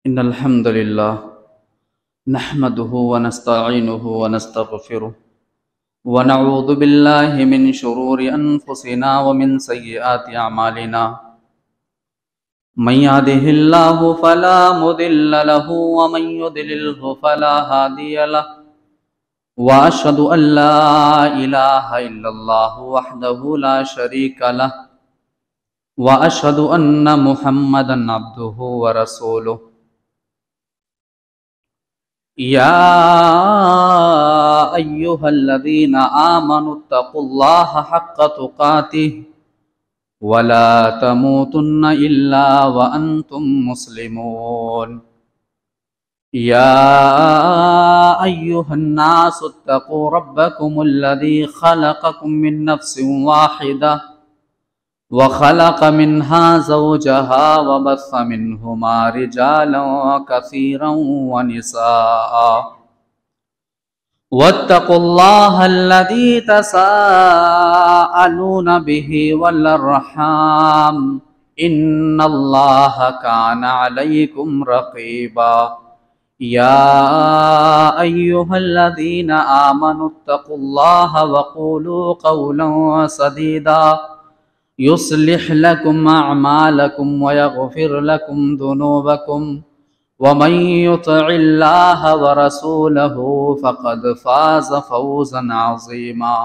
إن الحمد لله نحمده ونستعينه ونستغفره ونعوذ بالله من شرور أنفسنا ومن سيئات أعمالنا من يهده الله فلا مضل له ومن يضلله فلا هادي له وأشهد أن لا إله إلا الله وحده لا شريك له وأشهد أن محمدا عبده ورسوله يا أيها الذين آمنوا اتقوا الله حق تقاته ولا تموتن إلا وأنتم مسلمون يا أيها الناس اتقوا ربكم الذي خلقكم من نفس واحدة وخلق منها زوجها وبث منهما رجالا كثيرا ونساء واتقوا الله الذي تساءلون به والأرحام إن الله كان عليكم رقيبا يا أيها الذين آمنوا اتقوا الله وقولوا قولا سديدا يصلح لكم أعمالكم ويغفر لكم ذنوبكم ومن يطع الله ورسوله فقد فاز فوزا عظيما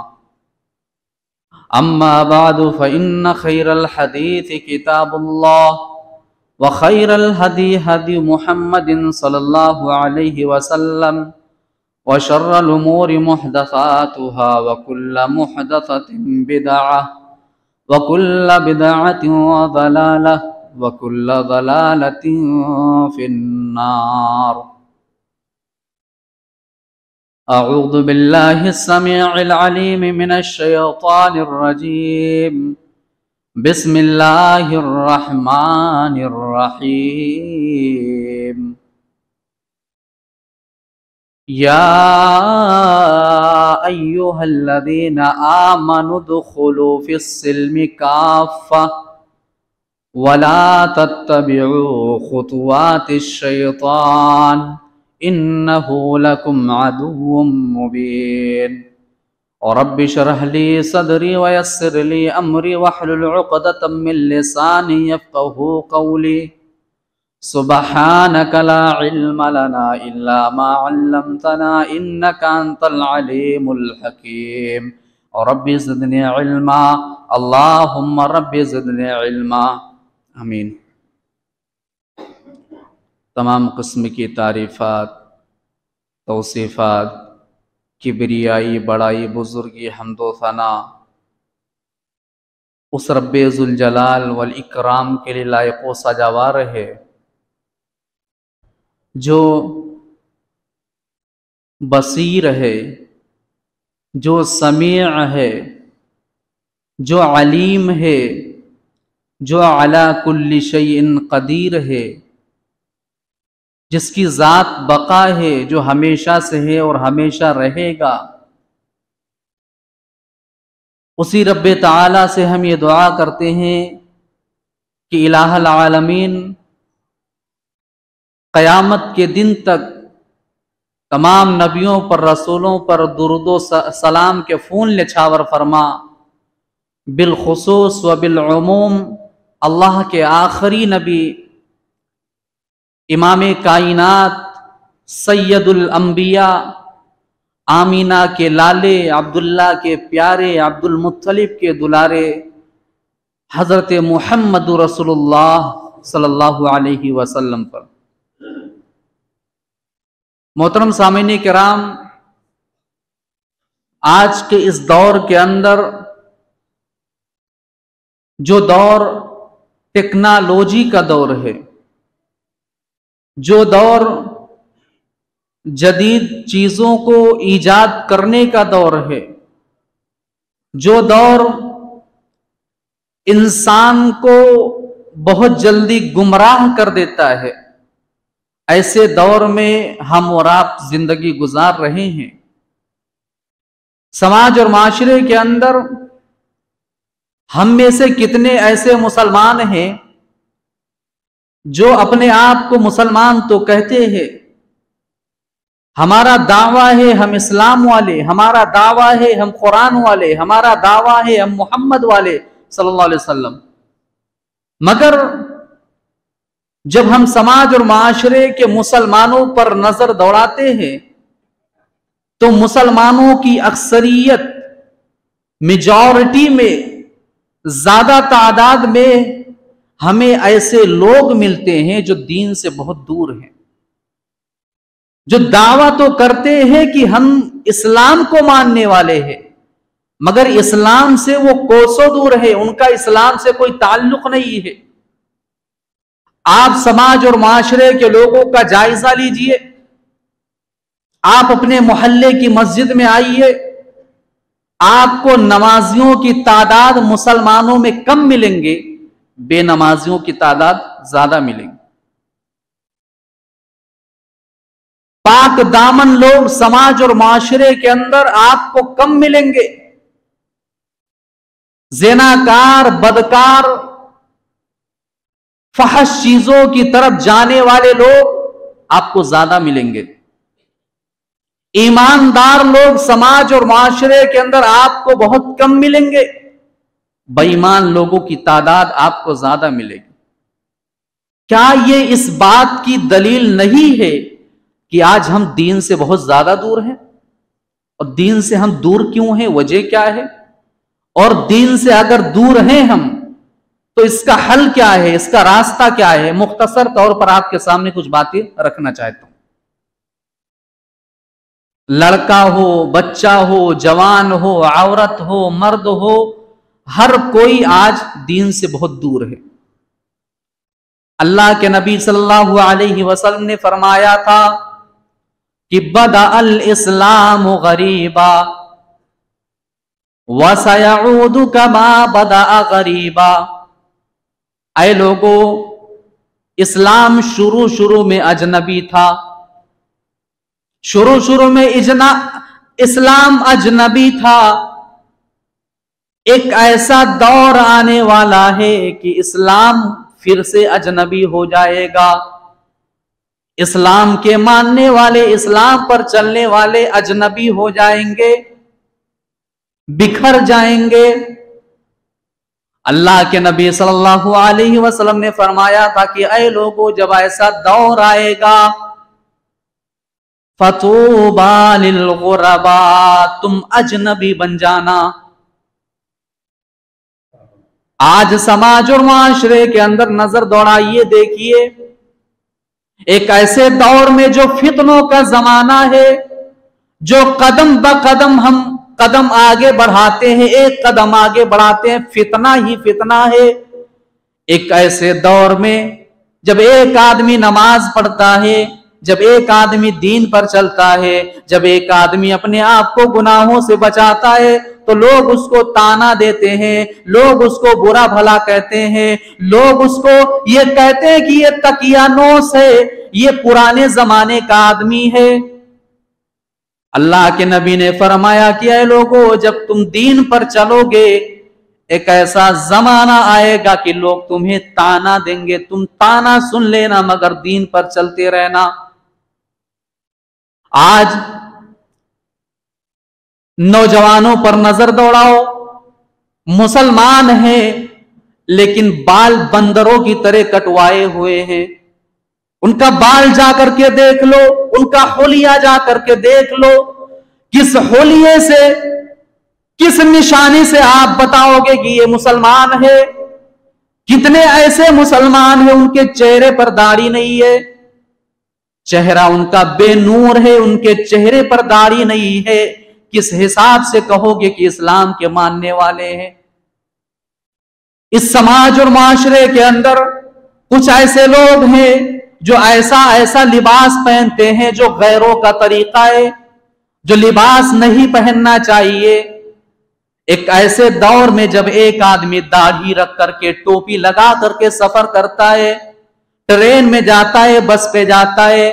أما بعد فإن خير الحديث كتاب الله وخير الهدي هدي محمد صلى الله عليه وسلم وشر الأمور محدثاتها وكل محدثة بدعة وكل بدعة ضلالة وكل ضلالة في النار أعوذ بالله السميع العليم من الشيطان الرجيم بسم الله الرحمن الرحيم يا أيها الذين آمنوا ادخلوا في السلم كافة ولا تتبعوا خطوات الشيطان إنه لكم عدو مبين رب اشرح لي صدري ويسر لي أمري واحلل عقدة من لساني يفقهوا قولي سبحانك لا علم لنا إلا ما علمتنا إنك أنت العليم الحكيم رب زدني علما اللهم رب زدني علما آمین۔ تمام قسم کی تعریفات، توصیفات، کبریائی، بڑائی، بزرگی، حمد و ثنا اس رب ذوالجلال والاکرام کے لیے لائق و سجاوار ہے جو بصیر ہے، جو سمیع ہے، جو علیم ہے، جو علی کل شیء قدیر ہے، جس کی ذات بقا ہے، جو ہمیشہ سے ہے اور ہمیشہ رہے گا۔ اسی رب تعالی سے ہم یہ دعا کرتے ہیں کہ الہ العالمین قیامت کے دن تک تمام نبیوں پر، رسولوں پر درود و سلام کے فون نچھاور فرما، بالخصوص و بالعموم اللہ کے آخری نبی، امام کائنات، سید الانبیاء، آمینہ کے لالے، عبداللہ کے پیارے، عبد المطلب کے دلارے، حضرت محمد رسول اللہ صلی اللہ علیہ وسلم پر۔ محترم سامعین کرام، آج کے اس دور کے اندر جو دور ٹیکنالوجی کا دور ہے، جو دور جدید چیزوں کو ایجاد کرنے کا دور ہے، جو دور انسان کو بہت جلدی گمراہ کر دیتا ہے، ایسے دور میں ہم اور آپ زندگی گزار رہے ہیں۔ سماج اور معاشرے کے اندر ہم میں سے کتنے ایسے مسلمان ہیں جو اپنے آپ کو مسلمان تو کہتے ہیں، ہمارا دعویٰ ہے ہم اسلام والے، ہمارا دعویٰ ہے ہم قرآن والے، ہمارا دعویٰ ہے ہم محمد والے صلی اللہ علیہ وسلم، مگر جب ہم سماج اور معاشرے کے مسلمانوں پر نظر دوڑاتے ہیں تو مسلمانوں کی اکثریت، میجورٹی میں، زیادہ تعداد میں ہمیں ایسے لوگ ملتے ہیں جو دین سے بہت دور ہیں، جو دعویٰ تو کرتے ہیں کہ ہم اسلام کو ماننے والے ہیں، مگر اسلام سے وہ کوسوں دور ہے، ان کا اسلام سے کوئی تعلق نہیں ہے۔ آپ سماج اور معاشرے کے لوگوں کا جائزہ لیجئے، آپ اپنے محلے کی مسجد میں آئیے، آپ کو نمازیوں کی تعداد مسلمانوں میں کم ملیں گے، بے نمازیوں کی تعداد زیادہ ملیں گی۔ پاک دامن لوگ سماج اور معاشرے کے اندر آپ کو کم ملیں گے، زناکار، بدکار، فحش چیزوں کی طرف جانے والے لوگ آپ کو زیادہ ملیں گے۔ ایماندار لوگ سماج اور معاشرے کے اندر آپ کو بہت کم ملیں گے، بے ایمان لوگوں کی تعداد آپ کو زیادہ ملے گی۔ کیا یہ اس بات کی دلیل نہیں ہے کہ آج ہم دین سے بہت زیادہ دور ہیں؟ اور دین سے ہم دور کیوں ہیں؟ وجہ کیا ہے؟ اور دین سے اگر دور ہیں ہم تو اس کا حل کیا ہے، اس کا راستہ کیا ہے؟ مختصر طور پر آپ کے سامنے کچھ باتیں رکھنا چاہتا ہوں۔ لڑکا ہو، بچہ ہو، جوان ہو، عورت ہو، مرد ہو، ہر کوئی آج دین سے بہت دور ہے۔ اللہ کے نبی صلی اللہ علیہ وسلم نے فرمایا تھا کہ بدأ الاسلام غریبا وسيعود كما بدأ غریبا۔ اے لوگو، اسلام شروع میں اجنبی تھا، شروع میں اسلام اجنبی تھا۔ ایک ایسا دور آنے والا ہے کہ اسلام پھر سے اجنبی ہو جائے گا، اسلام کے ماننے والے، اسلام پر چلنے والے اجنبی ہو جائیں گے، بکھر جائیں گے۔ اللہ کے نبی صلی اللہ علیہ وسلم نے فرمایا تھا کہ اے لوگو، جب ایسا دور آئے گا فَطُوبَى لِلْغُرَبَا، تم اجنبی بن جانا۔ آج سماج اور معاشرے کے اندر نظر دوڑائیے، دیکھیے ایک ایسے دور میں جو فتنوں کا زمانہ ہے، جو قدم بقدم ہم قدم آگے بڑھاتے ہیں، ایک قدم آگے بڑھاتے ہیں، فتنہ ہی فتنہ ہے۔ ایک ایسے دور میں جب ایک آدمی نماز پڑھتا ہے، جب ایک آدمی دین پر چلتا ہے، جب ایک آدمی اپنے آپ کو گناہوں سے بچاتا ہے، تو لوگ اس کو تانا دیتے ہیں، لوگ اس کو برا بھلا کہتے ہیں، لوگ اس کو یہ کہتے ہیں کہ یہ تقیانوس ہے، یہ پرانے زمانے کا آدمی ہے۔ اللہ کے نبی نے فرمایا کہ اے لوگو، جب تم دین پر چلو گے، ایک ایسا زمانہ آئے گا کہ لوگ تمہیں تانا دیں گے، تم تانا سن لینا مگر دین پر چلتے رہنا۔ آج نوجوانوں پر نظر دوڑاؤ، مسلمان ہیں لیکن بال بندروں کی طرح کٹوائے ہوئے ہیں۔ ان کا بال جا کر کے دیکھ لو، ان کا حلیہ جا کر کے دیکھ لو، کس حلیے سے، کس نشانی سے آپ بتاؤ گے کہ یہ مسلمان ہے؟ کتنے ایسے مسلمان ہیں ان کے چہرے پر داڑھی نہیں ہے، چہرہ ان کا بے نور ہے، ان کے چہرے پر داڑھی نہیں ہے، کس حساب سے کہو گے کہ اسلام کے ماننے والے ہیں؟ اس سماج اور معاشرے کے اندر کچھ ایسے لوگ ہیں جو ایسا لباس پہنتے ہیں جو غیروں کا طریقہ ہے، جو لباس نہیں پہننا چاہیے۔ ایک ایسے دور میں جب ایک آدمی داڑھی رکھ کر کے، ٹوپی لگا کر کے سفر کرتا ہے، ٹرین میں جاتا ہے، بس پہ جاتا ہے،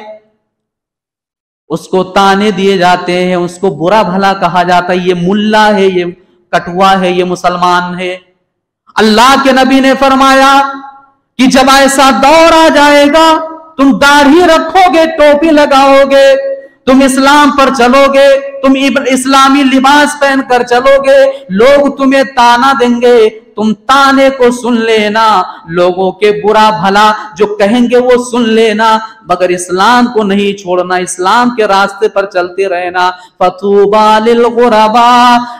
اس کو تانے دیے جاتے ہیں، اس کو برا بھلا کہا جاتا ہے، یہ ملا ہے، یہ کٹوا ہے، یہ مسلمان ہے۔ اللہ کے نبی نے فرمایا कि जब ऐसा दौर आ जाएगा, तुम दाढ़ी रखोगे, टोपी लगाओगे, तुम इस्लाम पर चलोगे, तुम इस्लामी लिबास पहनकर चलोगे, लोग तुम्हें ताना देंगे, तुम ताने को सुन लेना, लोगों के बुरा भला जो कहेंगे वो सुन लेना, मगर इस्लाम को नहीं छोड़ना, इस्लाम के रास्ते पर चलते रहना। फतूबा लिल गुरबा,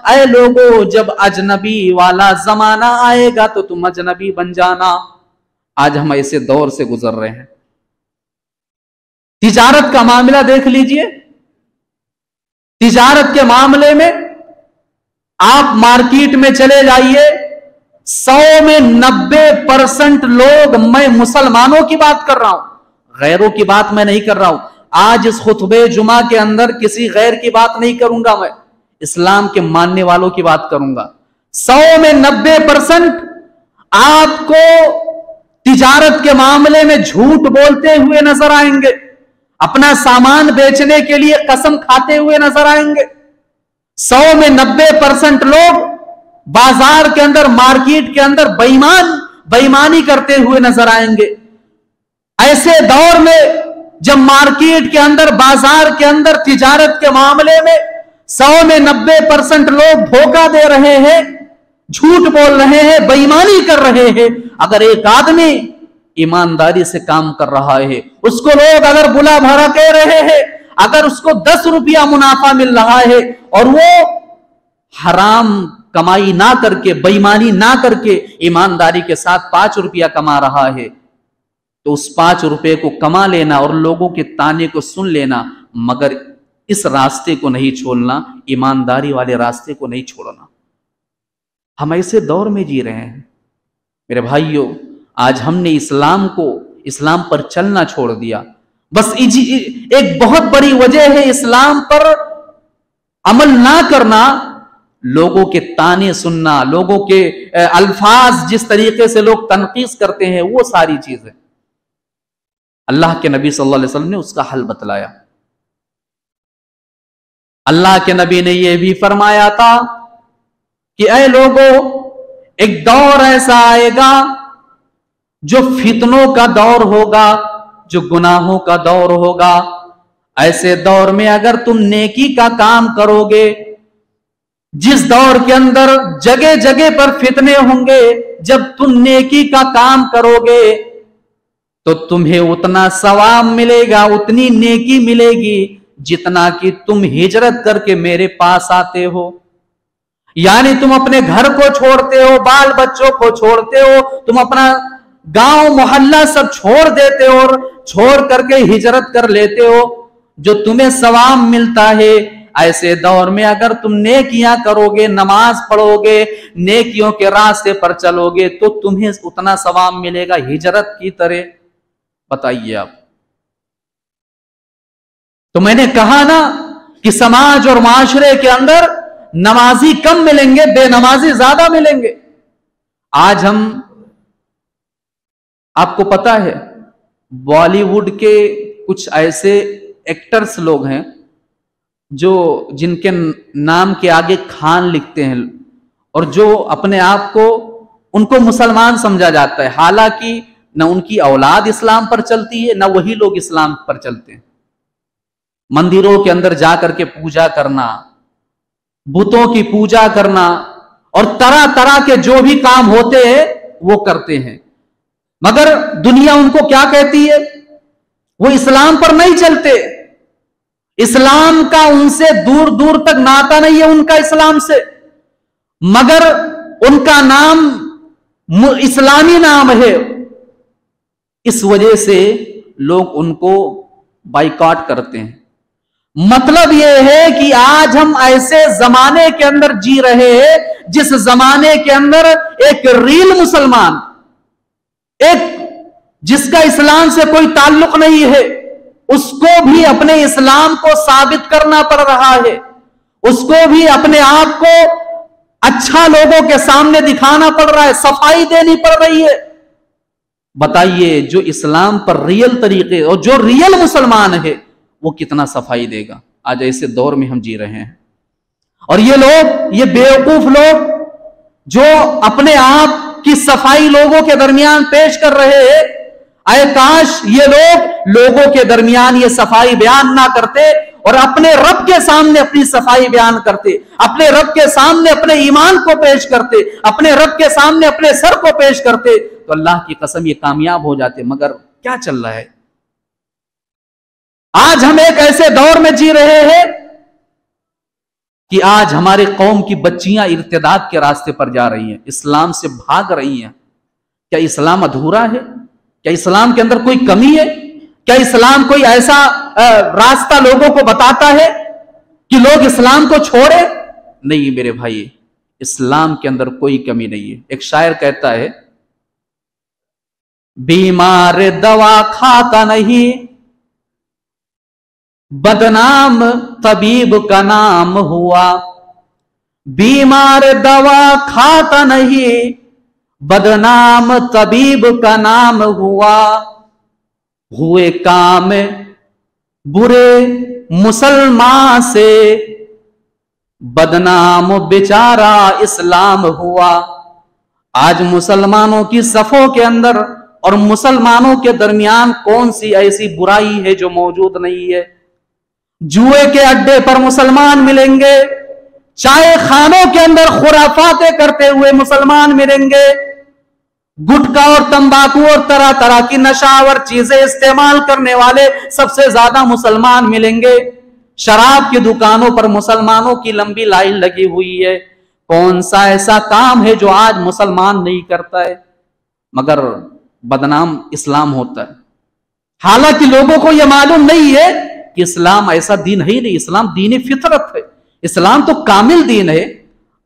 ऐ लोगों, जब अजनबी वाला जमाना आएगा तो तुम अजनबी बन जाना। आज हम ऐसे दौर से गुजर रहे हैं। तिजारत का मामला देख लीजिए। तिजारत के मामले में आप मार्केट में चले जाइए, 100 में 90% लोग, मैं मुसलमानों की बात कर रहा हूं, गैरों की बात मैं नहीं कर रहा हूं। आज इस खुतबे जुमा के अंदर किसी गैर की बात नहीं करूंगा, मैं इस्लाम के मानने वालों की बात करूंगा। 100 में 90% आपको तिजारत के मामले में झूठ बोलते हुए नजर आएंगे, अपना सामान बेचने के लिए कसम खाते हुए नजर आएंगे। 100 में 90% लोग बाजार के अंदर, मार्केट के अंदर बेईमानी करते हुए नजर आएंगे। ऐसे दौर में जब मार्केट के अंदर, बाजार के अंदर तिजारत के मामले में 100 में 90% लोग धोखा दे रहे हैं, झूठ बोल रहे हैं, बेईमानी कर रहे हैं, अगर एक आदमी ईमानदारी से काम कर रहा है, उसको लोग अगर बुला भरा कह रहे हैं, अगर उसको 10 रुपया मुनाफा मिल रहा है और वो हराम कमाई ना करके, बेईमानी ना करके ईमानदारी के साथ 5 रुपया कमा रहा है, तो उस 5 रुपए को कमा लेना और लोगों के ताने को सुन लेना, मगर इस रास्ते को नहीं छोड़ना, ईमानदारी वाले रास्ते को नहीं छोड़ना। हम ऐसे दौर में जी रहे हैं मेरे भाइयों। आज हमने इस्लाम पर चलना छोड़ दिया। बस एक बहुत बड़ी वजह है इस्लाम पर अमल ना करना, लोगों के ताने सुनना, लोगों के अल्फाज, जिस तरीके से लोग तनकीस करते हैं, वो सारी चीजें। अल्लाह के नबी सल्लल्लाहु अलैहि वसल्लम ने उसका हल बतलाया। अल्लाह के नबी ने यह भी फरमाया था कि ऐ लोगों, एक दौर ऐसा आएगा जो फितनों का दौर होगा, जो गुनाहों का दौर होगा। ऐसे दौर में अगर तुम नेकी का काम करोगे, जिस दौर के अंदर जगह जगह पर फितने होंगे, जब तुम नेकी का काम करोगे तो तुम्हें उतना सवाब मिलेगा, उतनी नेकी मिलेगी जितना कि तुम हिजरत करके मेरे पास आते हो। यानी तुम अपने घर को छोड़ते हो, बाल बच्चों को छोड़ते हो, तुम अपना गांव मोहल्ला सब छोड़ देते हो और छोड़ करके हिजरत कर लेते हो, जो तुम्हें सवाब मिलता है। ऐसे दौर में अगर तुम नेकियां करोगे, नमाज पढ़ोगे, नेकियों के रास्ते पर चलोगे, तो तुम्हें उतना सवाब मिलेगा हिजरत की तरह। बताइए आप। तो मैंने कहा ना कि समाज और माशरे के अंदर नमाजी कम मिलेंगे, बेनमाजी ज्यादा मिलेंगे। आज हम, आपको पता है, बॉलीवुड के कुछ ऐसे एक्टर्स लोग हैं जो जिनके नाम के आगे खान लिखते हैं और जो अपने आप को, उनको मुसलमान समझा जाता है, हालांकि न उनकी औलाद इस्लाम पर चलती है, न वही लोग इस्लाम पर चलते हैं। मंदिरों के अंदर जाकर के पूजा करना, बुतों की पूजा करना और तरह तरह के जो भी काम होते हैं वो करते हैं, मगर दुनिया उनको क्या कहती है? वो इस्लाम पर नहीं चलते। इस्लाम का उनसे दूर दूर तक नाता नहीं है उनका इस्लाम से, मगर उनका नाम इस्लामी नाम है। इस वजह से लोग उनको बाइकॉट करते हैं। मतलब यह है कि आज हम ऐसे जमाने के अंदर जी रहे हैं जिस जमाने के अंदर एक रियल मुसलमान, एक जिसका इस्लाम से कोई ताल्लुक नहीं है, उसको भी अपने इस्लाम को साबित करना पड़ रहा है, उसको भी अपने आप को अच्छा लोगों के सामने दिखाना पड़ रहा है, सफाई देनी पड़ रही है। बताइए, जो इस्लाम पर रियल तरीके और जो रियल मुसलमान है वो कितना सफाई देगा? आज ऐसे दौर में हम जी रहे हैं। और ये लोग, ये बेवकूफ लोग जो अपने आप की सफाई लोगों के दरमियान पेश कर रहे हैं। अरे काश ये लोग लोगों के दरमियान ये सफाई बयान ना करते और अपने रब के सामने अपनी सफाई बयान करते, अपने रब के सामने अपने ईमान को पेश करते, अपने रब के सामने अपने सर को पेश करते, तो अल्लाह की कसम ये कामयाब हो जाते। मगर क्या चल रहा है? आज हम एक ऐसे दौर में जी रहे हैं कि आज हमारे कौम की बच्चियां इर्तिदाद के रास्ते पर जा रही हैं, इस्लाम से भाग रही हैं। क्या इस्लाम अधूरा है? क्या इस्लाम के अंदर कोई कमी है? क्या इस्लाम कोई ऐसा रास्ता लोगों को बताता है कि लोग इस्लाम को छोड़े? नहीं मेरे भाई, इस्लाम के अंदर कोई कमी नहीं है। एक शायर कहता है, बीमार दवा खाता नहीं, बदनाम तबीब का नाम हुआ। बीमार दवा खाता नहीं, बदनाम तबीब का नाम हुआ। हुए काम बुरे मुसलमान से, बदनाम बेचारा इस्लाम हुआ। आज मुसलमानों की सफों के अंदर और मुसलमानों के दरमियान कौन सी ऐसी बुराई है जो मौजूद नहीं है? जुए के अड्डे पर मुसलमान मिलेंगे, चाय खानों के अंदर खुराफातें करते हुए मुसलमान मिलेंगे, गुटखा और तंबाकू और तरह तरह की नशावर चीजें इस्तेमाल करने वाले सबसे ज्यादा मुसलमान मिलेंगे। शराब की दुकानों पर मुसलमानों की लंबी लाइन लगी हुई है। कौन सा ऐसा काम है जो आज मुसलमान नहीं करता है? मगर बदनाम इस्लाम होता है। हालांकि लोगों को यह मालूम नहीं है कि इस्लाम ऐसा दीन है ही नहीं, इस्लाम दीन फितरत है, इस्लाम तो कामिल दीन है।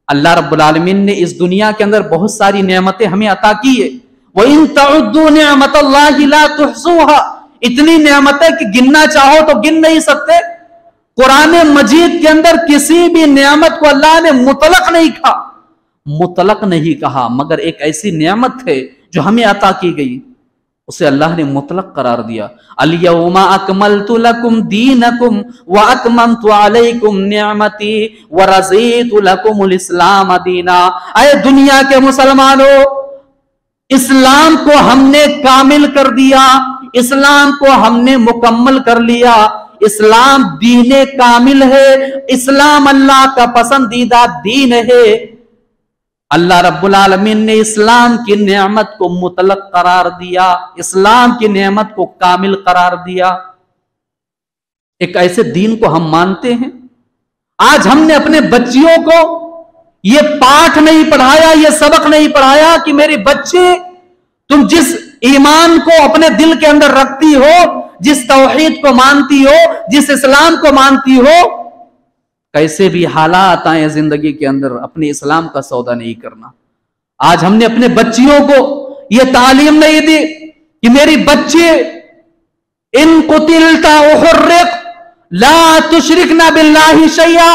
अल्लाह रब्बुल आलमीन ने इस दुनिया के अंदर बहुत सारी नेमतें हमें अता की है। वो इन तउद्दू निअमतल्लाहि ला तुहसूहा, इतनी नेमतें कि गिनना चाहो तो गिन नहीं सकते। कुरान मजीद के अंदर किसी भी नेमत को अल्लाह ने मुतलक नहीं कहा, मुतलक नहीं कहा, मगर एक ऐसी नेमत है जो हमें अता की गई, उसे अल्लाह ने मुतलक करार दिया। अल-यौमा अकमलतु लकुम दीनकुम व अतममतु अलैकुम निअमती व रज़ीतु लकुमुल इस्लाम दीना। अय दुनिया के मुसलमानों, इस्लाम को हमने कामिल कर दिया, इस्लाम को हमने मुकम्मल कर लिया। इस्लाम दीन कामिल है, इस्लाम अल्लाह का पसंदीदा दीन है। अल्लाह रब्बुल आलमीन ने इस्लाम की नेमत को मुतलक करार दिया, इस्लाम की नेमत को कामिल करार दिया। एक ऐसे दीन को हम मानते हैं। आज हमने अपने बच्चियों को ये पाठ नहीं पढ़ाया, ये सबक नहीं पढ़ाया कि मेरी बच्चे, तुम जिस ईमान को अपने दिल के अंदर रखती हो, जिस तौहीद को मानती हो, जिस इस्लाम को मानती हो, कैसे भी हालात आए जिंदगी के अंदर अपने इस्लाम का सौदा नहीं करना। आज हमने अपने बच्चियों को यह तालीम नहीं दी कि मेरी बच्चे, इन कुतिलता उहुर्रिक ला तुशरिकना बिल्लाहि शैया,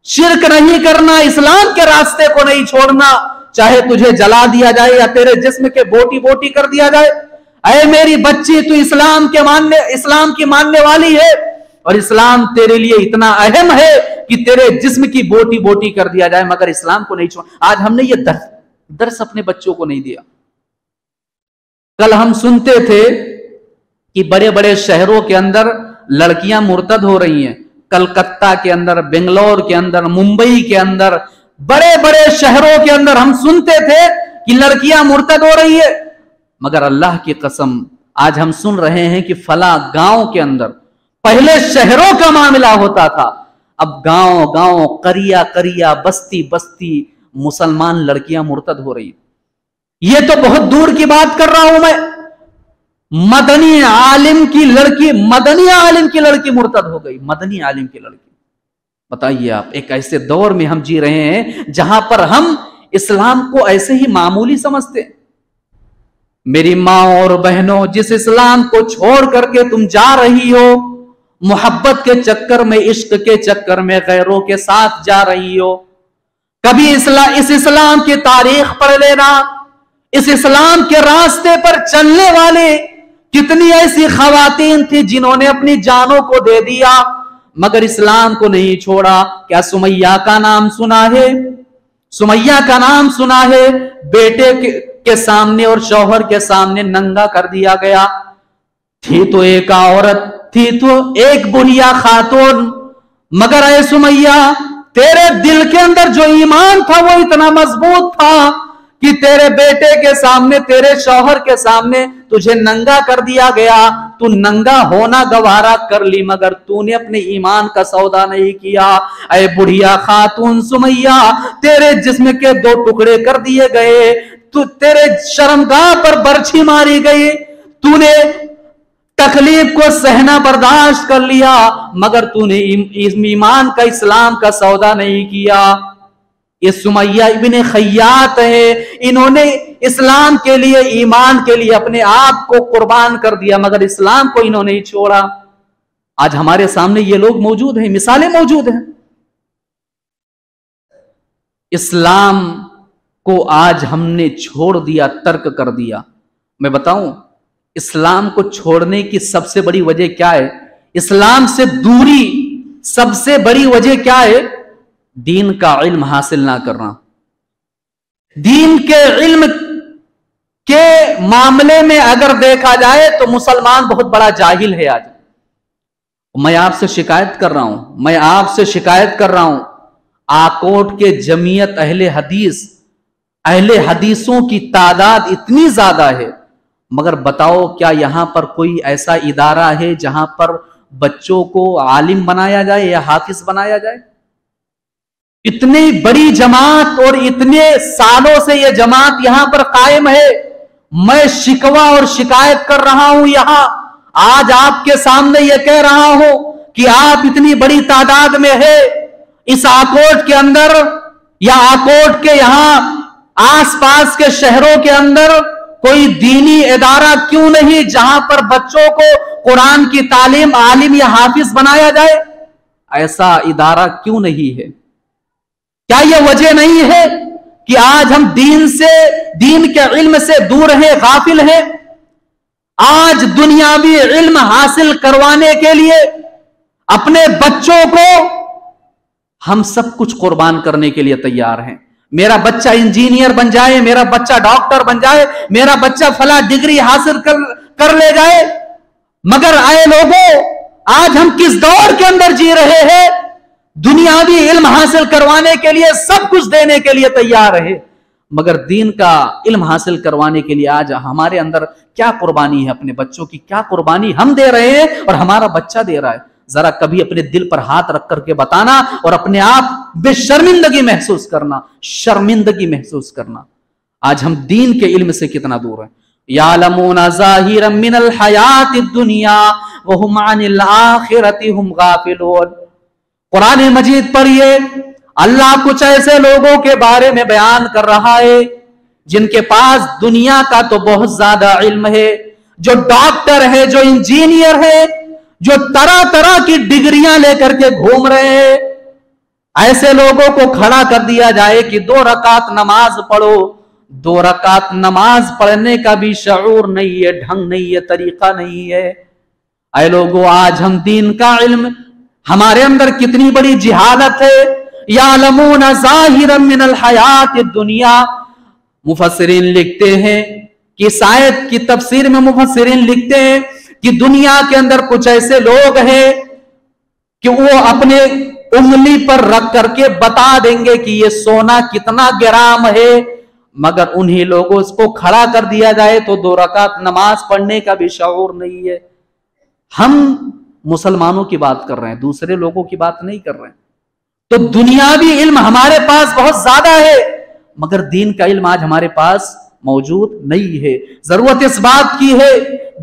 शिरक नहीं करना, इस्लाम के रास्ते को नहीं छोड़ना, चाहे तुझे जला दिया जाए या तेरे जिस्म के बोटी बोटी कर दिया जाए। अरे मेरी बच्ची, तू इस्लाम की मानने वाली है और इस्लाम तेरे लिए इतना अहम है कि तेरे जिस्म की बोटी बोटी कर दिया जाए, मगर इस्लाम को नहीं छोड़। आज हमने ये दर्स अपने बच्चों को नहीं दिया। कल हम सुनते थे कि बड़े बड़े शहरों के अंदर लड़कियां मुर्तद हो रही हैं। कलकत्ता के अंदर, बेंगलोर के अंदर, मुंबई के अंदर, बड़े बड़े शहरों के अंदर हम सुनते थे कि लड़कियां मुर्तद हो रही है। मगर अल्लाह की कसम, आज हम सुन रहे हैं कि फला गांव के अंदर, पहले शहरों का मामला होता था, अब गांव गांव, करिया करिया, बस्ती बस्ती मुसलमान लड़कियां मुर्तद हो रही। ये तो बहुत दूर की बात कर रहा हूं मैं। मदनी आलिम की लड़की मुर्तद हो गई, मदनी आलिम की लड़की। बताइए आप, एक ऐसे दौर में हम जी रहे हैं जहां पर हम इस्लाम को ऐसे ही मामूली समझते हैं। मेरी माँ और बहनों, जिस इस्लाम को छोड़ करके तुम जा रही हो, मोहब्बत के चक्कर में, इश्क के चक्कर में गैरों के साथ जा रही हो, कभी इस इस्लाम की तारीख पढ़ लेना। इस इस्लाम के रास्ते पर चलने वाले कितनी ऐसी खवातीन थी जिन्होंने अपनी जानों को दे दिया मगर इस्लाम को नहीं छोड़ा। क्या सुमैया का नाम सुना है? سمیہ کا نام سنا ہے، بیٹے کے سامنے اور شوہر کے سامنے ننگا کر دیا گیا. تھی تو ایک عورت، تھی تو ایک بڑھیا خاتون، مگر اے سمیہ تیرے دل کے اندر جو ایمان تھا وہ اتنا مضبوط تھا کہ تیرے بیٹے کے سامنے، تیرے شوہر کے سامنے تجھے ننگا کر دیا گیا. تو ننگا ہونا گوارا کر لی، مگر تو نے اپنے ایمان کا سودا نہیں کیا. اے بڑھیا خاتون سمیہ، تیرے جسم کے 2 ٹکڑے کر دیے گئے، تو تیرے شرمگاہ پر برچھی ماری گئی، تو نے تکلیف کو سہنا برداشت کر لیا، مگر تو نے ایمان کا، اسلام کا سودا نہیں کیا. یہ سمیہ ابن خیاط ہے، انہوں نے اسلام کے لیے، ایمان کے لیے اپنے آپ کو قربان کر دیا، مگر اسلام کو انہوں نے چھوڑا. آج ہمارے سامنے یہ لوگ موجود ہیں، مثالیں موجود ہیں. اسلام کو آج ہم نے چھوڑ دیا، ترک کر دیا. میں بتاؤں اسلام کو چھوڑنے کی سب سے بڑی وجہ کیا ہے؟ اسلام سے دوری سب سے بڑی وجہ کیا ہے؟ دین کا علم حاصل نہ کرنا. دین کے علم کے معاملے میں اگر دیکھا جائے تو مسلمان بہت بڑا جاہل ہے. آج میں آپ سے شکایت کر رہا ہوں، آکوٹ کے جمعیت اہل حدیثوں کی تعداد اتنی زیادہ ہے، مگر بتاؤ کیا یہاں پر کوئی ایسا ادارہ ہے جہاں پر بچوں کو عالم بنایا جائے یا حافظ بنایا جائے؟ اتنی بڑی جماعت اور اتنے سالوں سے یہ جماعت یہاں پر قائم ہے. میں شکوہ اور شکایت کر رہا ہوں یہاں، آج آپ کے سامنے یہ کہہ رہا ہوں کہ آپ اتنی بڑی تعداد میں ہے اس آکوٹ کے اندر یا آکوٹ کے یہاں آس پاس کے شہروں کے اندر کوئی دینی ادارہ کیوں نہیں جہاں پر بچوں کو قرآن کی تعلیم، عالم یا حافظ بنایا جائے؟ ایسا ادارہ کیوں نہیں ہے؟ کیا یہ وجہ نہیں ہے کہ آج ہم دین کے علم سے دور ہیں، غافل ہیں؟ آج دنیاوی علم حاصل کروانے کے لیے اپنے بچوں کو ہم سب کچھ قربان کرنے کے لیے تیار ہیں. میرا بچہ انجینئر بن جائے، میرا بچہ ڈاکٹر بن جائے، میرا بچہ فلاں ڈگری حاصل کر لے جائے. مگر اے لوگوں، آج ہم کس دور کے اندر جی رہے ہیں؟ دنیاوی علم حاصل کروانے کے لیے سب کچھ دینے کے لیے تیار ہے، مگر دین کا علم حاصل کروانے کے لیے آج ہمارے اندر کیا قربانی ہے؟ اپنے بچوں کی کیا قربانی ہم دے رہے ہیں اور ہمارا بچہ دے رہا ہے؟ ذرا کبھی اپنے دل پر ہاتھ رکھ کر کے بتانا اور اپنے آپ بے شرمندگی محسوس کرنا. آج ہم دین کے علم سے کتنا دور ہیں. یعلمون ظاہرا من الحیات الدنیا وہم عن الآخرۃ ہم غافلون. قرآن مجید پر یہ اللہ کچھ ایسے لوگوں کے بارے میں بیان کر رہا ہے جن کے پاس دنیا کا تو بہت زیادہ علم ہے، جو ڈاکٹر ہے، جو انجینئر ہے، جو طرح طرح کی ڈگریاں لے کر کے گھوم رہے ہیں. ایسے لوگوں کو کھڑا کر دیا جائے کہ 2 رکعت نماز پڑھو. 2 رکعت نماز پڑھنے کا بھی شعور نہیں ہے، ڈھنگ نہیں ہے، طریقہ نہیں ہے. اے لوگوں، آج ہم دین کا علم، ہمارے اندر کتنی بڑی جہالت ہے. یعلمون ظاہرا من الحیات الدنیا. مفسرین لکھتے ہیں کہ اس آیت کی تفسیر میں مفسرین لکھتے ہیں کہ دنیا کے اندر کچھ ایسے لوگ ہیں کہ وہ اپنے انگلی پر رکھ کر کے بتا دیں گے کہ یہ سونا کتنا گرام ہے، مگر انہی لوگوں کو کھڑا کر دیا جائے تو 2 رکعت نماز پڑھنے کا بھی شعور نہیں ہے. ہم مسلمانوں کی بات کر رہے ہیں، دوسرے لوگوں کی بات نہیں کر رہے ہیں. تو دنیاوی علم ہمارے پاس بہت زیادہ ہے، مگر دین کا علم آج ہمارے پاس موجود نہیں ہے. ضرورت اس بات کی ہے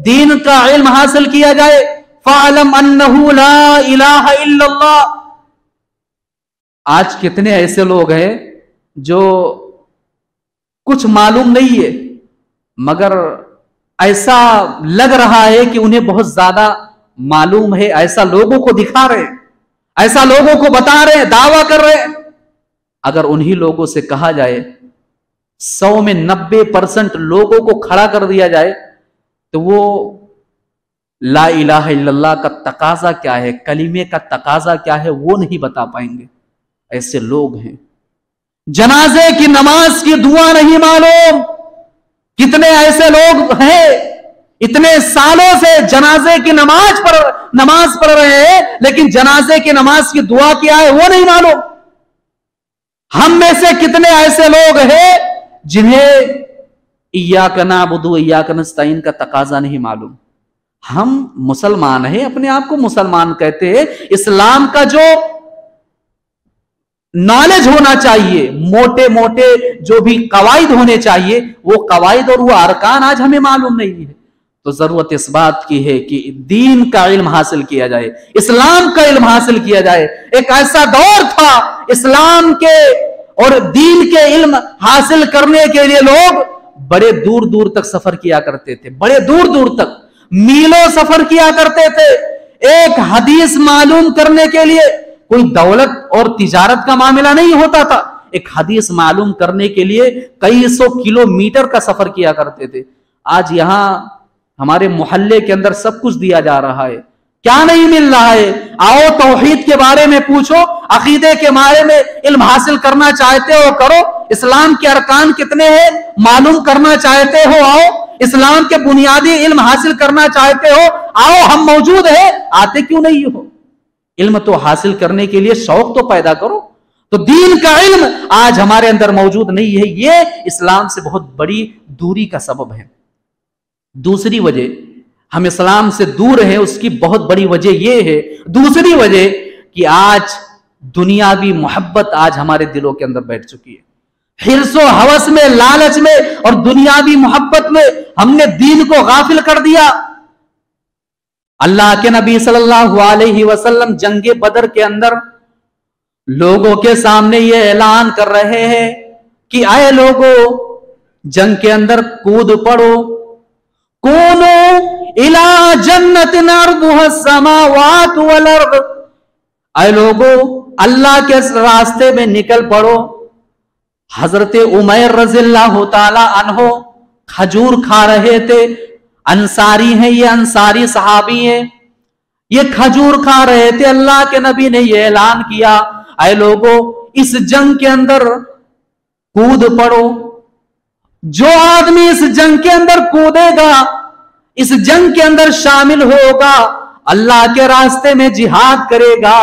دین کا علم حاصل کیا جائے. فَعْلَمْ أَنَّهُ لَا إِلَهَ إِلَّا اللَّهِ. آج کتنے ایسے لوگ ہیں جو کچھ معلوم نہیں ہے مگر ایسا لگ رہا ہے کہ انہیں بہت زیادہ معلوم ہے، ایسا لوگوں کو دکھا رہے ہیں، ایسا لوگوں کو بتا رہے ہیں، دعویٰ کر رہے ہیں. اگر انہی لوگوں سے کہا جائے 100 میں 90% لوگوں کو کھڑا کر دیا جائے تو وہ لا الہ الا اللہ کا تقاضا کیا ہے، کلمے کا تقاضا کیا ہے، وہ نہیں بتا پائیں گے. ایسے لوگ ہیں. जनाजे की नमाज की दुआ नहीं मालूम। कितने ऐसे लोग हैं इतने सालों से जनाजे की नमाज पढ़ रहे हैं, लेकिन जनाजे की नमाज की दुआ क्या है वो नहीं मालूम। हम में से कितने ऐसे लोग हैं जिन्हें इय्याका नअबुदु व इय्याका नस्तईन का तकाजा नहीं मालूम। हम मुसलमान हैं, अपने आप को मुसलमान कहते हैं। इस्लाम का जो नॉलेज होना चाहिए, मोटे मोटे जो भी कवायद होने चाहिए, वो कवायद और वो अरकान आज हमें मालूम नहीं है। तो जरूरत इस बात की है कि दीन का इल्म हासिल किया जाए, इस्लाम का इल्म हासिल किया जाए। एक ऐसा दौर था इस्लाम के और दीन के इल्म हासिल करने के लिए लोग बड़े दूर दूर तक सफर किया करते थे, बड़े दूर दूर तक मीलों सफर किया करते थे। एक हदीस मालूम करने के लिए कोई दौलत और तिजारत का मामला नहीं होता था, एक हदीस मालूम करने के लिए कई सौ किलोमीटर का सफर किया करते थे। आज यहां हमारे मोहल्ले के अंदर सब कुछ दिया जा रहा है, क्या नहीं मिल रहा है? आओ तौहीद के बारे में पूछो, अकीदे के बारे में इल्म हासिल करना चाहते हो करो, इस्लाम के अरकान कितने हैं मालूम करना चाहते हो आओ, इस्लाम के बुनियादी इल्म हासिल करना चाहते हो आओ, हम मौजूद है। आते क्यों नहीं हो? इल्म तो हासिल करने के लिए शौक तो पैदा करो। तो दीन का इल्म आज हमारे अंदर मौजूद नहीं है, ये इस्लाम से बहुत बड़ी दूरी का सबब है। दूसरी वजह हम इस्लाम से दूर हैं, उसकी बहुत बड़ी वजह यह है, दूसरी वजह कि आज दुनियावी मोहब्बत आज हमारे दिलों के अंदर बैठ चुकी है। हिर्सो हवस में, लालच में और दुनियावी मोहब्बत में हमने दीन को गाफिल कर दिया। अल्लाह के नबी सल्लल्लाहु अलैहि वसल्लम जंगे बदर के अंदर लोगों के सामने ये ऐलान कर रहे हैं कि आए लोगों, जंग के अंदर कूद पड़ो, कूनो इला जन्नतिन अर्दुहा समावातु वल अर्द। आए लोगों, अल्लाह के रास्ते में निकल पड़ो। हजरत उमैर रज़ियल्लाहु ताला अन्हो खजूर खा रहे थे, अंसारी हैं ये, अंसारी सहाबी हैं, ये खजूर खा रहे थे। अल्लाह के नबी ने ये ऐलान किया, ऐ लोगों, इस जंग के अंदर कूद पड़ो। जो आदमी इस जंग के अंदर कूदेगा, इस जंग के अंदर शामिल होगा, अल्लाह के रास्ते में जिहाद करेगा,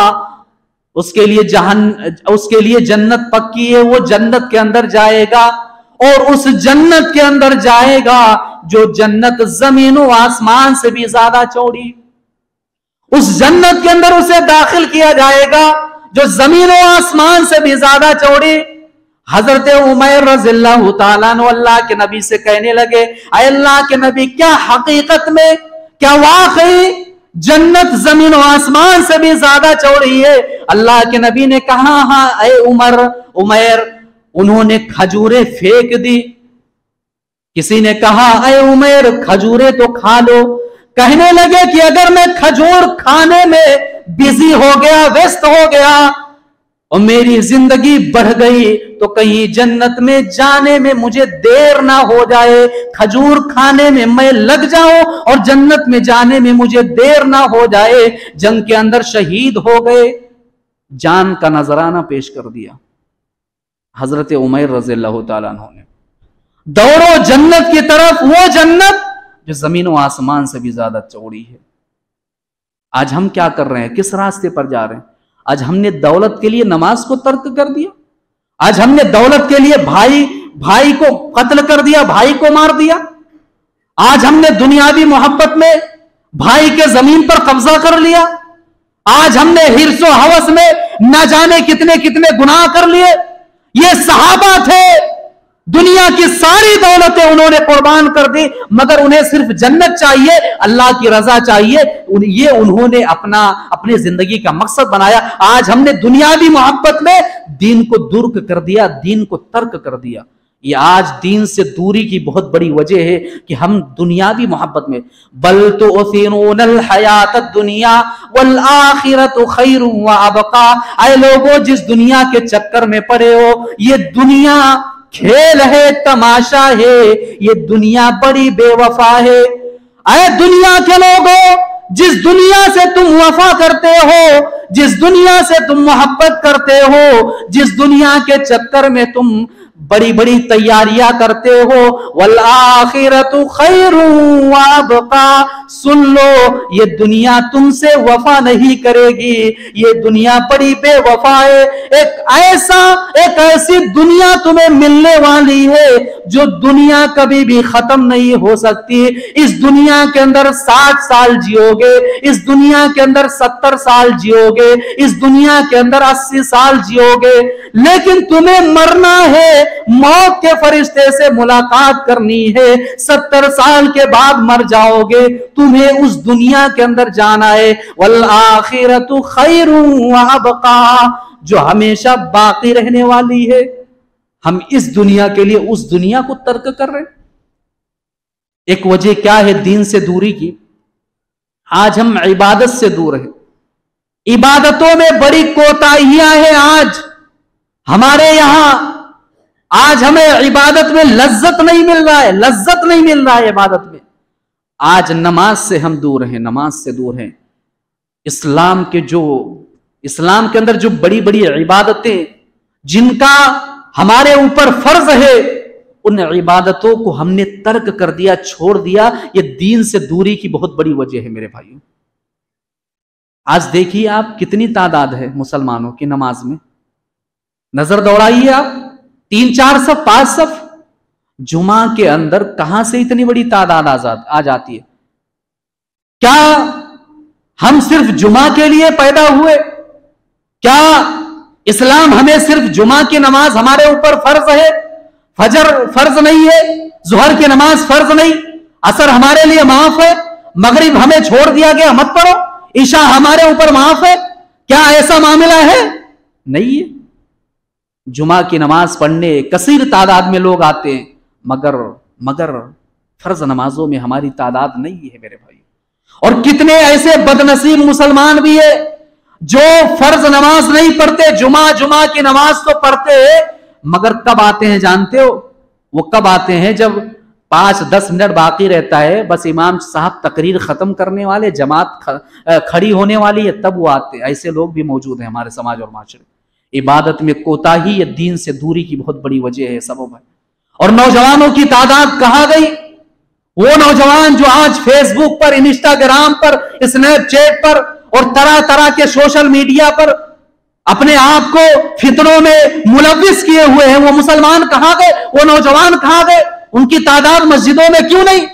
उसके लिए जन्नत पक्की है, वो जन्नत के अंदर जाएगा। और उस जन्नत के अंदर जाएगा जो जन्नत जमीन व आसमान से भी ज्यादा चौड़ी। उस जन्नत के अंदर उसे दाखिल किया जाएगा जो जमीन व आसमान से भी ज्यादा चौड़ी। हजरत उमैर रज़ियल्लाहु ताला अन्हु अल्लाह के नबी से कहने लगे, ऐ अल्लाह के नबी, क्या हकीकत में, क्या वाकई जन्नत जमीन व आसमान से भी ज्यादा चौड़ी है? अल्लाह के नबी ने कहा, हाँ ऐ उमैर। उन्होंने खजूरें फेंक दी। किसी ने कहा, ऐ उमैर, खजूरें तो खा लो। कहने लगे कि अगर मैं खजूर खाने में बिजी हो गया, व्यस्त हो गया और मेरी जिंदगी बढ़ गई तो कहीं जन्नत में जाने में मुझे देर ना हो जाए, खजूर खाने में मैं लग जाऊं और जन्नत में जाने में मुझे देर ना हो जाए। जंग के अंदर शहीद हो गए, जान का नजराना पेश कर दिया हजरत उमैर रज़ियल्लाहु ताला अन्हु ने। दौड़ो जन्नत की तरफ, वो जन्नत जो जमीन व आसमान से भी ज्यादा चौड़ी है। आज हम क्या कर रहे हैं, किस रास्ते पर जा रहे हैं? आज हमने दौलत के लिए नमाज को तर्क कर दिया, आज हमने दौलत के लिए भाई को कत्ल कर दिया, भाई को मार दिया। आज हमने दुनियावी मोहब्बत में भाई के जमीन पर कब्जा कर लिया। आज हमने हिर्सो हवस में न जाने कितने कितने गुनाह कर लिए। ये सहाबा थे, दुनिया की सारी दौलतें उन्होंने कुर्बान कर दी, मगर उन्हें सिर्फ जन्नत चाहिए, अल्लाह की रजा चाहिए, ये उन्होंने अपनी जिंदगी का मकसद बनाया। आज हमने दुनियावी मोहब्बत में दीन को दुर्क कर दिया, दीन को तर्क कर दिया। ये आज दीन से दूरी की बहुत बड़ी वजह है कि हम दुनियावी मोहब्बत में, बल तो उसीरूनल हयातद दुनिया वल आखिरतु खैरुम व अबका। ऐ लोगों, जिस दुनिया के चक्कर में पड़े हो, ये दुनिया खेल है, तमाशा है, ये दुनिया बड़ी बेवफा है। ऐ दुनिया के लोगों, जिस جس دنیا سے تم وفا کرتے ہو، جس دنیا سے تم محبت کرتے ہو، جس دنیا کے چکر میں تم بڑی بڑی تیاریاں کرتے ہو، والآخرۃ خیر وابقا، سن لو یہ دنیا تم سے وفا نہیں کرے گی، یہ دنیا بڑی بے وفا ہے۔ ایک ایسی دنیا تمہیں ملنے والی ہے جو دنیا کبھی بھی ختم نہیں ہو سکتی۔ اس دنیا کے اندر 60 سال جیو گے، اس دنیا کے اندر 70 سال جیو گے، اس دنیا کے اندر 80 سال جیو گے، لیکن تمہیں مرنا ہے، موت کے فرشتے سے ملاقات کرنی ہے، 70 سال کے بعد مر جاؤ گے، تمہیں اس دنیا کے اندر جانا ہے۔ والآخرۃ خیر وابقا، جو ہمیشہ باقی رہنے والی ہے۔ ہم اس دنیا کے لیے اس دنیا کو ترک کر رہے ہیں۔ ایک وجہ کیا ہے دین سے دوری کی؟ آج ہم عبادت سے دور ہیں، عبادتوں میں بڑی کوتاہیاں ہیں۔ آج ہمارے یہاں ہمیں عبادت میں لذت نہیں مل رہا ہے، لذت نہیں مل رہا ہے عبادت میں۔ آج نماز سے ہم دور ہیں، نماز سے دور ہیں۔ اسلام کے اندر جو بڑی بڑی عبادتیں جن کا ہمارے اوپر فرض ہے، ان عبادتوں کو ہم نے ترک کر دیا، چھوڑ دیا۔ یہ دین سے دوری کی بہت بڑی وجہ ہے میرے بھائیوں۔ آج دیکھیے آپ کتنی تعداد ہے مسلمانوں کی نماز میں، نظر دوڑائیے آپ، 3 4 صف 5 صف، جمعہ کے اندر کہاں سے اتنی بڑی تعداد آ جاتی ہے؟ کیا ہم صرف جمعہ کے لیے پیدا ہوئے؟ کیا اسلام ہمیں صرف جمعہ کی نماز ہمارے اوپر فرض ہے، فجر فرض نہیں ہے، ظہر کی نماز فرض نہیں، عصر ہمارے لیے معاف ہے، مغرب ہمیں چھوڑ دیا گیا مت پڑھو، عشاء ہمارے اوپر معاف ہے؟ کیا ایسا معاملہ ہے؟ نہیں ہے۔ جمعہ کی نماز پڑھنے کثیر تعداد میں لوگ آتے ہیں، مگر فرض نمازوں میں ہماری تعداد نہیں ہے میرے بھائی۔ اور کتنے ایسے بدنصیب مسلمان بھی ہیں جو فرض نماز نہیں پڑھتے، جمعہ کی نماز تو پڑھتے ہیں، مگر کب آتے ہیں جانتے ہو؟ وہ کب آتے ہیں جب 5-10 منٹ باقی رہتا ہے، بس امام صاحب تقریر ختم کرنے والے، جماعت کھڑی ہونے والی ہے، تب وہ آتے ہیں۔ ایسے لوگ بھی موجود ہیں ہمارے سماج اور معاشرے۔ عبادت میں کوتاہی یہ دین سے دوری کی بہت بڑی وجہ ہے، سبب ہے۔ اور نوجوانوں کی تعداد کہاں گئی؟ وہ نوجوان جو آج فیس بک پر، انسٹاگرام پر، اسنیپ چیٹ پر اور طرح طرح کے سوشل میڈیا پر اپنے آپ کو فتنوں میں ملوث کیے ہوئے ہیں، وہ مسلمان کہاں گئے؟ وہ نوجوان کہاں گئے؟ ان کی تعداد مسجدوں میں کیوں نہیں؟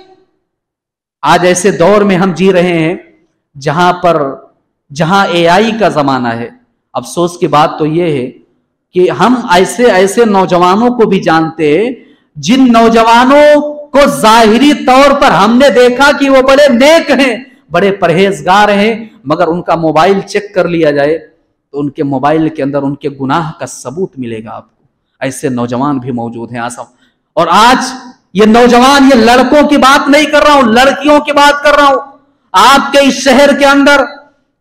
آج ایسے دور میں ہم جی رہے ہیں جہاں AI کا زمانہ ہے۔ افسوس کی بات تو یہ ہے کہ ہم ایسے نوجوانوں کو بھی جانتے ہیں جن نوجوانوں کو ظاہری طور پر ہم نے دیکھا کہ وہ بڑے نیک ہیں، بڑے پرہیزگار ہیں، مگر ان کا موبائل چیک کر لیا جائے تو ان کے موبائل کے اندر ان کے گناہ کا ثبوت ملے گا آپ کو۔ ایسے نوجوان بھی موجود ہیں آسم۔ اور آج یہ نوجوان، یہ لڑکوں کی بات نہیں کر رہا ہوں، لڑکیوں کی بات کر رہا ہوں۔ آپ کے اس شہر کے اندر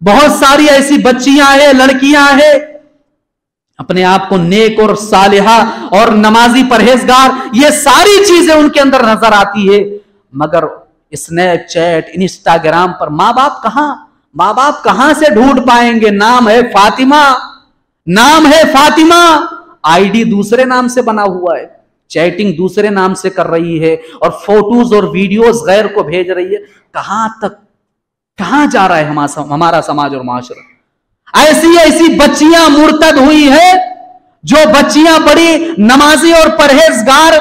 بہت ساری ایسی بچیاں ہیں، لڑکیاں ہیں، اپنے آپ کو نیک اور صالحہ اور نمازی پرہیزگار، یہ ساری چیزیں ان کے اندر نظر آتی ہے، مگر اسنیپ چیٹ، انسٹاگرام پر ماں باپ کہاں سے ڈھونڈ پائیں گے؟ نام ہے فاطمہ، آئی ڈی دوسرے نام سے بنا ہوا ہے، چیٹنگ دوسرے نام سے کر رہی ہے، اور فوٹوز اور ویڈیوز غیر کو بھیج رہی ہے۔ کہاں جا رہا ہے ہمارا سماج اور معاشرہ؟ ایسی بچیاں مرتد ہوئی ہیں، جو بچیاں بڑی نمازی اور پرہیزگار،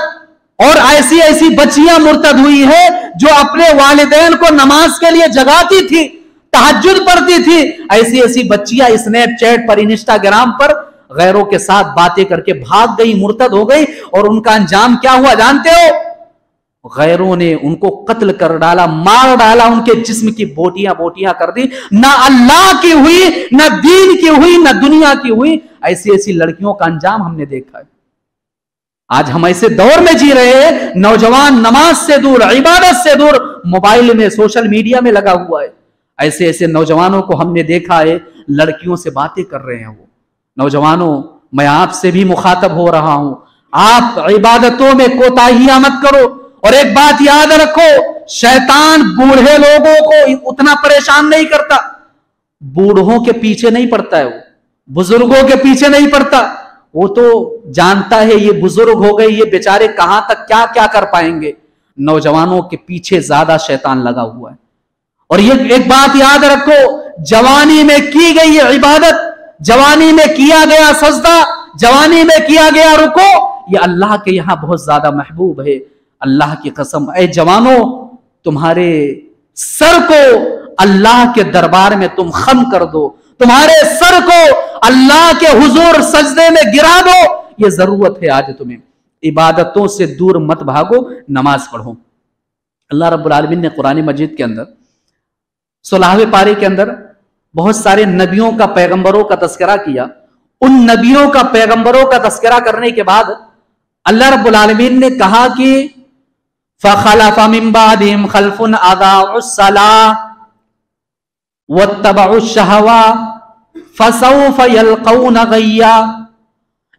اور ایسی بچیاں مرتد ہوئی ہیں جو اپنے والدین کو نماز کے لیے جگاتی تھی، تہجد پڑھتی تھی۔ ایسی بچیاں اسنیپ چیٹ پر، انسٹاگرام پر غیروں کے ساتھ باتیں کر کے بھاگ گئی، مرتد ہو گئی، اور ان کا انجام کیا ہوا جانتے ہو؟ غیروں نے ان کو قتل کر ڈالا، مار ڈالا، ان کے جسم کی بوٹیاں کر دی۔ نہ اللہ کی ہوئی، نہ دین کی ہوئی، نہ دنیا کی ہوئی۔ ایسی لڑکیوں کا انجام ہم نے دیکھا ہے۔ آج ہم ایسے دور میں جی رہے ہیں، نوجوان نماز سے دور، عبادت سے دور، موبائل میں، سوشل میڈیا میں لگا ہوا ہے۔ ایسے نوجوانوں کو ہم نے دیکھا ہے، لڑکیوں سے باتیں کر رہے ہیں۔ وہ نوجوانوں، میں آپ سے بھی مخاطب ہو رہا ہوں، آپ عبادتوں میں کوتاہیاں مت کرو، اور ایک بات یاد رکھو، शैतान बूढ़े लोगों को उतना परेशान नहीं करता, बूढ़ों के पीछे नहीं पड़ता है, वो बुजुर्गों के पीछे नहीं पड़ता। वो तो जानता है ये बुजुर्ग हो गए, ये बेचारे कहां तक क्या क्या कर पाएंगे। नौजवानों के पीछे ज्यादा शैतान लगा हुआ है। और ये एक बात याद रखो, जवानी में की गई ये इबादत, जवानी में किया गया सजदा, जवानी में किया गया रुको, ये अल्लाह के यहां बहुत ज्यादा महबूब है। अल्लाह की कसम, ऐ जवानों, तुम्हारे सर को अल्लाह के दरबार में तुम खम कर दो, तुम्हारे सर को अल्लाह के हुजूर सजदे में गिरा दो। ये जरूरत है आज तुम्हें। इबादतों से दूर मत भागो, नमाज पढ़ो। अल्लाह रब्बुल आलमीन ने कुरान मजीद के अंदर 16वें पारे के अंदर बहुत सारे नबियों का, पैगंबरों का तस्करा किया। उन नबियों का, पैगंबरों का तस्करा करने के बाद अल्लाह रब्बुल आलमीन ने कहा कि फखलफ मिन बादिहिम खल्फुन अदाउस सलाह वत्तबउश शहवा फसौफ यल्कौन गय्या।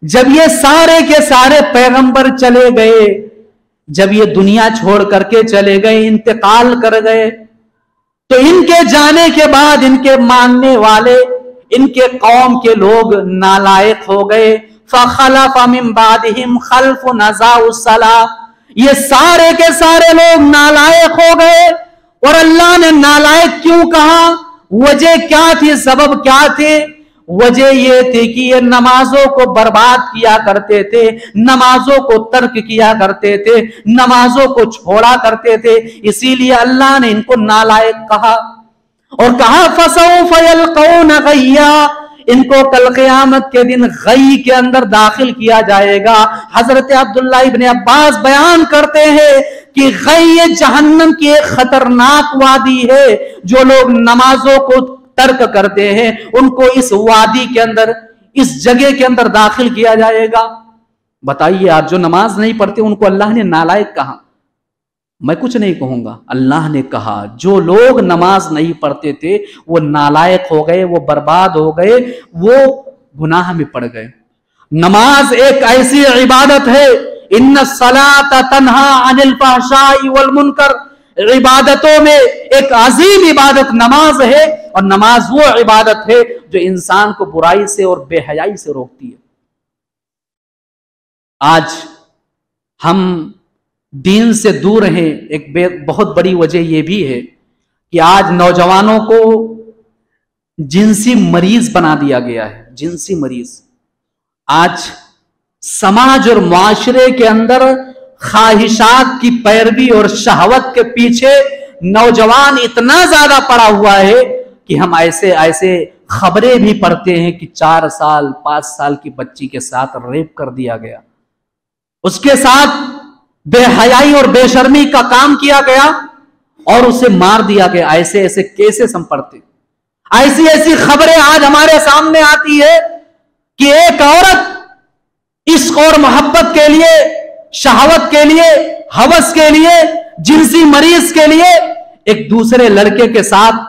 जब ये सारे के सारे पैगंबर चले गए, जब ये दुनिया छोड़ करके चले गए, इंतकाल कर गए, तो इनके जाने के बाद इनके मानने वाले, इनके कौम के लोग नालायक हो गए। फखलफ मिन बादिहिम खल्फुन अदाउस सलाह, ये सारे के सारे लोग नालायक हो गए। और अल्लाह ने नालायक क्यों कहा, वजह क्या थी, सबब क्या थे? वजह ये थी कि ये नमाजों को बर्बाद किया करते थे, नमाजों को तर्क किया करते थे, नमाजों को छोड़ा करते थे, इसीलिए अल्लाह ने इनको नालायक कहा। और कहा फसौफ यल्कौन गय्या, इनको कल क़यामत के दिन गई के अंदर दाखिल किया जाएगा। हजरत अब्दुल्लाह इब्ने अब्बास बयान करते हैं कि गई जहन्नम की एक खतरनाक वादी है। जो लोग नमाजों को तर्क करते हैं, उनको इस वादी के अंदर, इस जगह के अंदर दाखिल किया जाएगा। बताइए आप, जो नमाज नहीं पढ़ते उनको अल्लाह ने नालायक कहा। मैं कुछ नहीं कहूंगा, अल्लाह ने कहा जो लोग नमाज नहीं पढ़ते थे वो नालायक हो गए, वो बर्बाद हो गए, वो गुनाह में पड़ गए। नमाज एक ऐसी इबादत है, इन्ना सलाता तन्हा अनिल फहशाई वल मुनकर, इबादतों में एक अजीम इबादत नमाज है। और नमाज वो इबादत है जो इंसान को बुराई से और बेहयाई से रोकती है। आज हम दीन से दूर हैं, एक बहुत बड़ी वजह यह भी है कि आज नौजवानों को जिनसी मरीज बना दिया गया है। जिनसी मरीज, आज समाज और मुआशरे के अंदर ख्वाहिशात की पैरवी और शहवत के पीछे नौजवान इतना ज्यादा पड़ा हुआ है कि हम ऐसे ऐसे खबरें भी पढ़ते हैं कि 4 साल 5 साल की बच्ची के साथ रेप कर दिया गया, उसके साथ बेहयाई और बेशर्मी का काम किया गया और उसे मार दिया गया। ऐसे ऐसे केसेस हम पढ़ते, ऐसी ऐसी खबरें आज हमारे सामने आती है कि एक औरत इश्क और मोहब्बत के लिए, शहावत के लिए, हवस के लिए, जिनसी मरीज के लिए एक दूसरे लड़के के साथ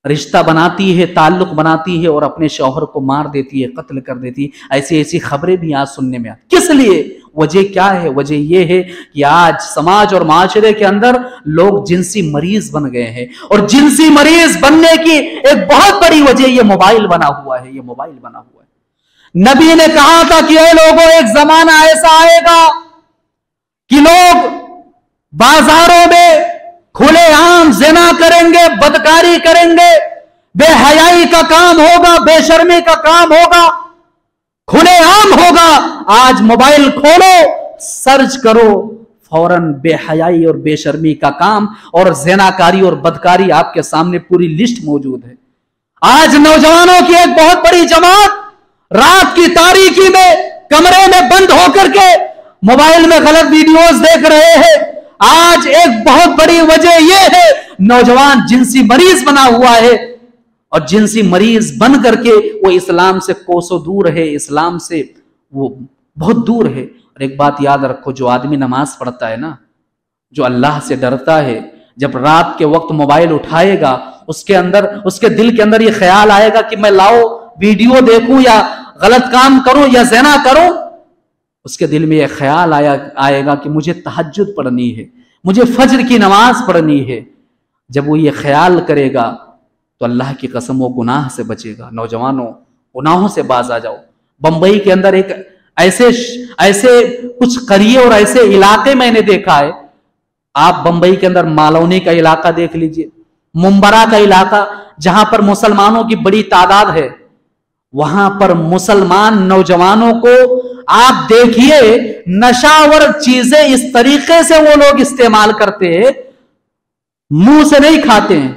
रिश्ता बनाती है, ताल्लुक बनाती है और अपने शौहर को मार देती है, कत्ल कर देती है। ऐसी ऐसी खबरें भी आज सुनने में आती। किस लिए? वजह क्या है? वजह यह है कि आज समाज और माशरे के अंदर लोग जिनसी मरीज बन गए हैं। और जिनसी मरीज बनने की एक बहुत बड़ी वजह यह मोबाइल बना हुआ है। यह मोबाइल बना हुआ है। नबी ने कहा था कि ये लोगों, एक जमाना ऐसा आएगा कि लोग बाजारों में खुलेआम जिना करेंगे, बदकारी करेंगे, बेहयाई का काम होगा, बेशर्मी का काम होगा, खुलेआम होगा। आज मोबाइल खोलो, सर्च करो, फौरन बेहयाई और बेशर्मी का काम और ज़िनाकारी और बदकारी आपके सामने पूरी लिस्ट मौजूद है। आज नौजवानों की एक बहुत बड़ी जमात रात की तारीकी में कमरे में बंद होकर के मोबाइल में गलत वीडियोस देख रहे हैं। आज एक बहुत बड़ी वजह यह है, नौजवान जिनसी मरीज बना हुआ है और जिनसी मरीज बन करके वो इस्लाम से कोसों दूर है, इस्लाम से वो बहुत दूर है। और एक बात याद रखो, जो आदमी नमाज पढ़ता है ना, जो अल्लाह से डरता है, जब रात के वक्त मोबाइल उठाएगा, उसके अंदर, उसके दिल के अंदर ये ख्याल आएगा कि मैं लाओ वीडियो देखूं या गलत काम करूं या ज़िना करूं, उसके दिल में यह ख्याल आएगा कि मुझे तहज्जुद पढ़नी है, मुझे फज्र की नमाज पढ़नी है। जब वो ये ख्याल करेगा तो अल्लाह की कसम वो गुनाह से बचेगा। नौजवानों, गुनाहों से बाज आ जाओ। बंबई के अंदर एक ऐसे कुछ करिए और ऐसे इलाके मैंने देखा है। आप बंबई के अंदर मालौनी का इलाका देख लीजिए, मुंबरा का इलाका, जहां पर मुसलमानों की बड़ी तादाद है, वहां पर मुसलमान नौजवानों को आप देखिए, नशावर चीजें इस तरीके से वो लोग इस्तेमाल करते हैं, मुंह से नहीं खाते हैं।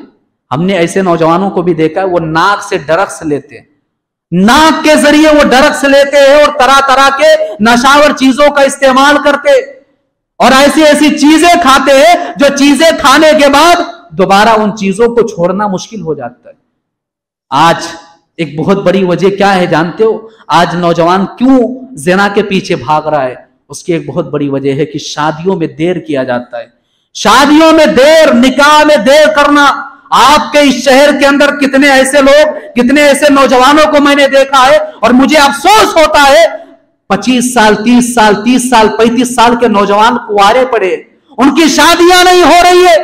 हमने ऐसे नौजवानों को भी देखा है, वो नाक से ड्रग्स लेते हैं, नाक के जरिए वो ड्रग्स लेते हैं और तरह तरह के नशावर चीजों का इस्तेमाल करते, और ऐसी ऐसी चीजें खाते हैं जो चीजें खाने के बाद दोबारा उन चीजों को छोड़ना मुश्किल हो जाता है। आज एक बहुत बड़ी वजह क्या है जानते हो? आज नौजवान क्यों ज़िना के पीछे भाग रहा है? उसकी एक बहुत बड़ी वजह है कि शादियों में देर किया जाता है। शादियों में देर, निकाह में देर करना। आपके इस शहर के अंदर कितने ऐसे लोग, कितने ऐसे नौजवानों को मैंने देखा है, और मुझे अफसोस होता है, 25 साल 30 साल 30 साल 35 साल के नौजवान कुंवारे पड़े, उनकी शादियां नहीं हो रही है,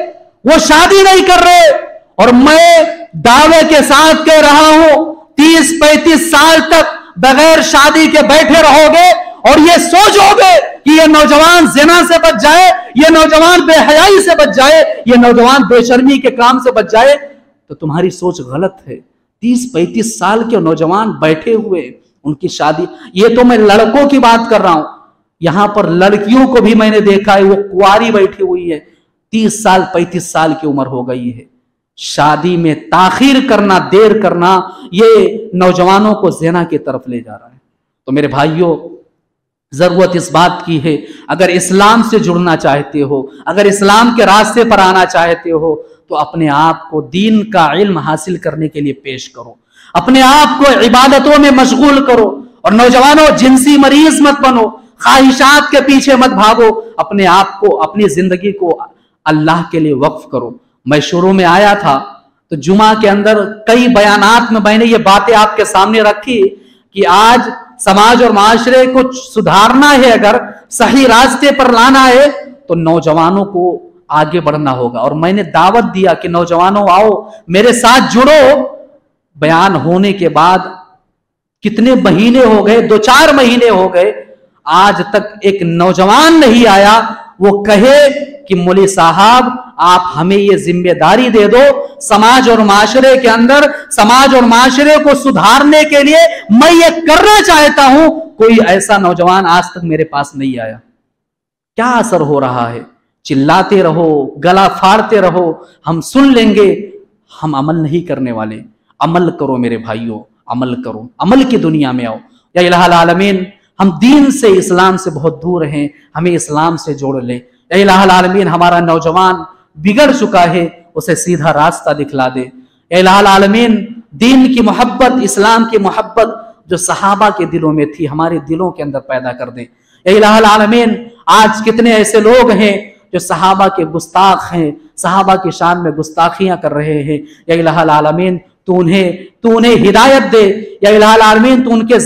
वो शादी नहीं कर रहे। और मैं दावे के साथ कह रहा हूं, 30-35 साल तक बगैर शादी के बैठे रहोगे और ये सोचोगे कि ये नौजवान ज़िना से बच जाए, ये नौजवान बेहयाई से बच जाए, ये नौजवान बेशर्मी के काम से बच जाए, तो तुम्हारी सोच गलत है। 30-35 साल के नौजवान बैठे हुए, उनकी शादी, ये तो मैं लड़कों की बात कर रहा हूं, यहां पर लड़कियों को भी मैंने देखा है, वो कुंवारी बैठी हुई है, 30 साल 35 साल की उम्र हो गई है। शादी में ताखीर करना, देर करना, ये नौजवानों को ज़िना की तरफ ले जा रहा है। तो मेरे भाइयों, जरूरत इस बात की है, अगर इस्लाम से जुड़ना चाहते हो, अगर इस्लाम के रास्ते पर आना चाहते हो, तो अपने आप को दीन का इल्म हासिल करने के लिए पेश करो, अपने आप को इबादतों में मशगूल करो। और नौजवानों, जिनसी मरीज मत बनो, ख्वाहिशात के पीछे मत भागो, अपने आप को, अपनी जिंदगी को अल्लाह के लिए वक्फ करो। मैं शुरू में आया था तो जुमा के अंदर कई बयानात में मैंने ये बातें आपके सामने रखी कि आज समाज और माशरे को सुधारना है, अगर सही रास्ते पर लाना है, तो नौजवानों को आगे बढ़ना होगा। और मैंने दावत दिया कि नौजवानों आओ मेरे साथ जुड़ो। बयान होने के बाद कितने महीने हो गए, 2-4 महीने हो गए, आज तक एक नौजवान नहीं आया वो कहे कि मौलवी साहब आप हमें ये जिम्मेदारी दे दो, समाज और माशरे के अंदर, समाज और माशरे को सुधारने के लिए मैं ये करना चाहता हूं। कोई ऐसा नौजवान आज तक मेरे पास नहीं आया। क्या असर हो रहा है? चिल्लाते रहो, गला फाड़ते रहो, हम सुन लेंगे, हम अमल नहीं करने वाले। अमल करो मेरे भाइयों, अमल करो, अमल की दुनिया में आओ। या इलाहुल आलमीन, हम दीन से, इस्लाम से बहुत दूर हैं, हमें इस्लाम से जोड़ ले। या इलाहुल आलमीन, हमारा नौजवान बिगड़ चुका है, उसे सीधा रास्ता दिखला दे। या इलाहुल आलमीन, दीन की मोहब्बत, इस्लाम की मोहब्बत जो सहाबा के दिलों में थी, हमारे दिलों के अंदर पैदा कर दे। या इलाहुल आलमीन, आज कितने ऐसे लोग हैं जो सहाबा के गुस्ताख हैं, सहाबा की शान में गुस्ताखियां कर रहे हैं। या इलाहुल आलमीन, तू उन्हें हिदायत दे। या इलाहुल आलमीन, तू उनके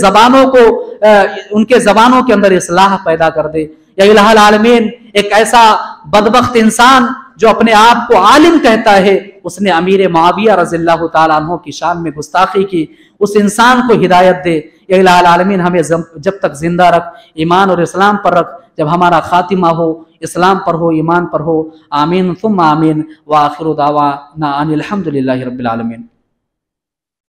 जबानों के अंदर इस्लाह पैदा कर दे। या इलाहुल आलमीन, एक ऐसा बदबख्त इंसान जो अपने आप को आलिम कहता है, उसने अमीर मुआविया रज़ियल्लाहु ताला अन्हु की शान में गुस्ताखी की, उस इंसान को हिदायत दे। या इलाहुल आलमीन, हमें जब तक जिंदा रख, ईमान और इस्लाम पर रख, जब हमारा खातिमा हो इस्लाम पर हो, ईमान पर हो। आमीन सुम्मा आमीन। व आखिरु दावाना अनिल हम्दुलिल्लाहि रब्बिल आलमीन।